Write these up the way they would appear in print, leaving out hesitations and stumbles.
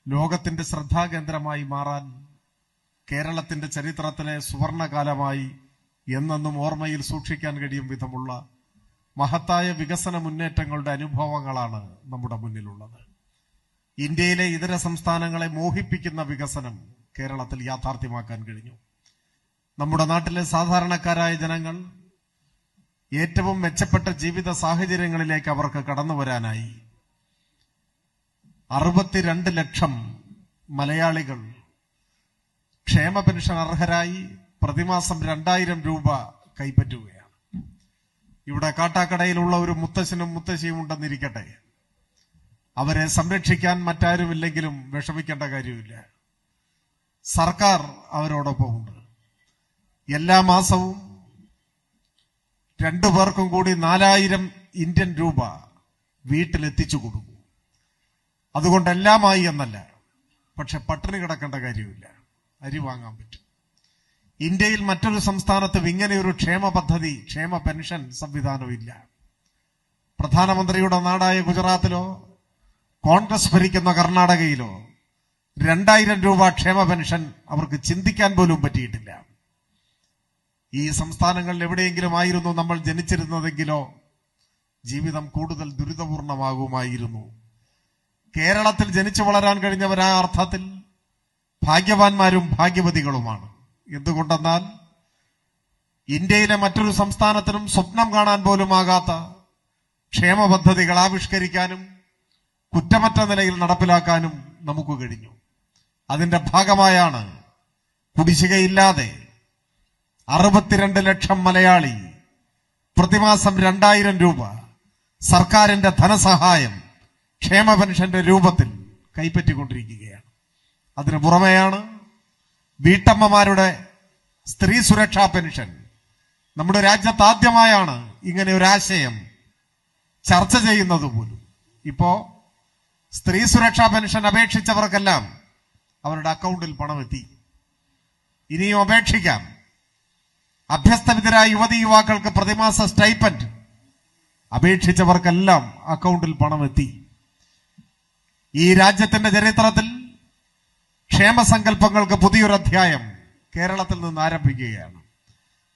ലോകത്തിന്റെ ശ്രദ്ധാകേന്ദ്രമായി മാറാൻ കേരളത്തിന്റെ ചരിത്രത്തിലെ സുവർണകാലമായി എന്നെന്നും ഓർമ്മയിൽ സൂക്ഷിക്കാൻ കഴിയും വിധമുള്ള മഹത്തായ വികസന മുന്നേറ്റങ്ങളുടെ അനുഭവങ്ങളാണ് നമ്മുടെ മുന്നിലുള്ളത്. ഇന്ത്യയിലെ ഇതര സംസ്ഥാനങ്ങളെ മോഹിപ്പിക്കുന്ന വികസനം കേരളത്തിൽ യാഥാർത്ഥ്യമാക്കാൻ കഴിഞ്ഞു. നമ്മുടെ നാട്ടിലെ സാധാരണക്കാരായ ജനങ്ങൾ ഏറ്റവും മെച്ചപ്പെട്ട ജീവിത സാഹചര്യങ്ങളിലേക്ക് അവർക്ക് കടന്നുവരാനായി 62 ലക്ഷം മലയാളികൾ ക്ഷേമ പെൻഷൻ അർഹരായി പ്രതിമാസം 2000 രൂപ കൈപ്പറ്റുകയാണ്. ഇവിടെ കാട്ടാക്കടയിലുള്ള ഒരു മുത്തശ്ശനും മുത്തശ്ശിയും ഉണ്ടെന്നിരിക്കട്ടെ, അവരെ സംരക്ഷിക്കാൻ മറ്റാരുമില്ലെങ്കിലും വിഷമിക്കേണ്ട കാര്യമില്ല. സർക്കാർ അവരോടൊപ്പമുണ്ട്. എല്ലാ മാസവും 2 പേർക്കും കൂടി 4000 ഇന്ത്യൻ രൂപ വീട്ടിലെത്തിച്ചു കൊടുക്കും. അതുകൊണ്ട് എല്ലാമായി എന്നല്ല, പക്ഷെ പട്ടിണി കിടക്കേണ്ട കാര്യമില്ല, അരി വാങ്ങാൻ പറ്റും. ഇന്ത്യയിൽ മറ്റൊരു സംസ്ഥാനത്തും ഇങ്ങനെയൊരു ക്ഷേമ പദ്ധതി, ക്ഷേമ പെൻഷൻ സംവിധാനം ഇല്ല. പ്രധാനമന്ത്രിയുടെ നാടായ ഗുജറാത്തിലോ കോൺഗ്രസ് ഭരിക്കുന്ന കർണാടകയിലോ 2000 രൂപ ക്ഷേമ പെൻഷൻ അവർക്ക് ചിന്തിക്കാൻ പോലും പറ്റിയിട്ടില്ല. ഈ സംസ്ഥാനങ്ങളിൽ എവിടെയെങ്കിലും ആയിരുന്നു നമ്മൾ ജനിച്ചിരുന്നതെങ്കിലോ ജീവിതം കൂടുതൽ ദുരിതപൂർണമാകുമായിരുന്നു. കേരളത്തിൽ ജനിച്ചു വളരാൻ കഴിഞ്ഞവരാ അർത്ഥത്തിൽ ഭാഗ്യവാന്മാരും ഭാഗ്യവതികളുമാണ്. എന്തുകൊണ്ടെന്നാൽ ഇന്ത്യയിലെ മറ്റൊരു സംസ്ഥാനത്തിനും സ്വപ്നം കാണാൻ പോലും ആകാത്ത ക്ഷേമ പദ്ധതികൾ ആവിഷ്കരിക്കാനും കുറ്റമറ്റ നിലയിൽ നടപ്പിലാക്കാനും നമുക്ക് കഴിഞ്ഞു. അതിന്റെ ഭാഗമായാണ് കുടിശ്ശികയില്ലാതെ 62 ലക്ഷം മലയാളി പ്രതിമാസം 2000 രൂപ സർക്കാരിന്റെ ധനസഹായം ക്ഷേമ പെൻഷന്റെ രൂപത്തിൽ കൈപ്പറ്റിക്കൊണ്ടിരിക്കുകയാണ്. അതിനു പുറമെയാണ് വീട്ടമ്മമാരുടെ സ്ത്രീ സുരക്ഷാ പെൻഷൻ. നമ്മുടെ രാജ്യത്ത് ആദ്യമായാണ് ഇങ്ങനെ ഒരു ആശയം ചർച്ച ചെയ്യുന്നത് പോലും. ഇപ്പോ സ്ത്രീ സുരക്ഷാ പെൻഷൻ അപേക്ഷിച്ചവർക്കെല്ലാം അവരുടെ അക്കൗണ്ടിൽ പണമെത്തി. ഇനിയും അപേക്ഷിക്കാം. അഭ്യസ്തവിദ്യരായ യുവതി യുവാക്കൾക്ക് പ്രതിമാസ സ്റ്റൈപ്പൻഡ് അപേക്ഷിച്ചവർക്കെല്ലാം അക്കൗണ്ടിൽ പണമെത്തി. ഈ രാജ്യത്തിന്റെ ചരിത്രത്തിൽ ക്ഷേമസങ്കല്പങ്ങൾക്ക് പുതിയൊരു അധ്യായം കേരളത്തിൽ നിന്ന് ആരംഭിക്കുകയാണ്.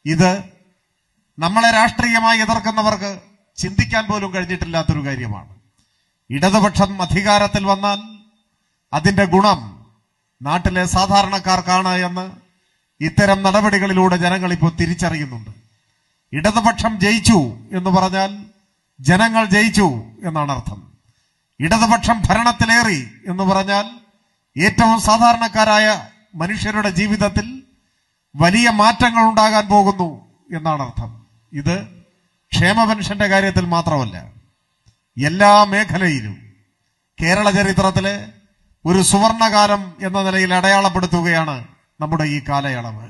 ഇത് നമ്മളെ രാഷ്ട്രീയമായി എതിർക്കുന്നവർക്ക് ചിന്തിക്കാൻ പോലും കഴിഞ്ഞിട്ടില്ലാത്തൊരു കാര്യമാണ്. ഇടതുപക്ഷം അധികാരത്തിൽ വന്നാൽ അതിന്റെ ഗുണം നാട്ടിലെ സാധാരണക്കാർക്കാണ് എന്ന് ഇത്തരം നടപടികളിലൂടെ ജനങ്ങൾ ഇപ്പോൾ തിരിച്ചറിയുന്നുണ്ട്. ഇടതുപക്ഷം ജയിച്ചു എന്ന് പറഞ്ഞാൽ ജനങ്ങൾ ജയിച്ചു എന്നാണ് അർത്ഥം. ഇടതുപക്ഷം ഭരണത്തിലേറി എന്ന് പറഞ്ഞാൽ ഏറ്റവും സാധാരണക്കാരായ മനുഷ്യരുടെ ജീവിതത്തിൽ വലിയ മാറ്റങ്ങൾ ഉണ്ടാകാൻ പോകുന്നു എന്നാണ് അർത്ഥം. ഇത് ക്ഷേമ പെൻഷന്റെ കാര്യത്തിൽ മാത്രമല്ല, എല്ലാ മേഖലയിലും കേരള ചരിത്രത്തിലെ ഒരു സുവർണകാലം എന്ന നിലയിൽ അടയാളപ്പെടുത്തുകയാണ് നമ്മുടെ ഈ കാലയളവ്.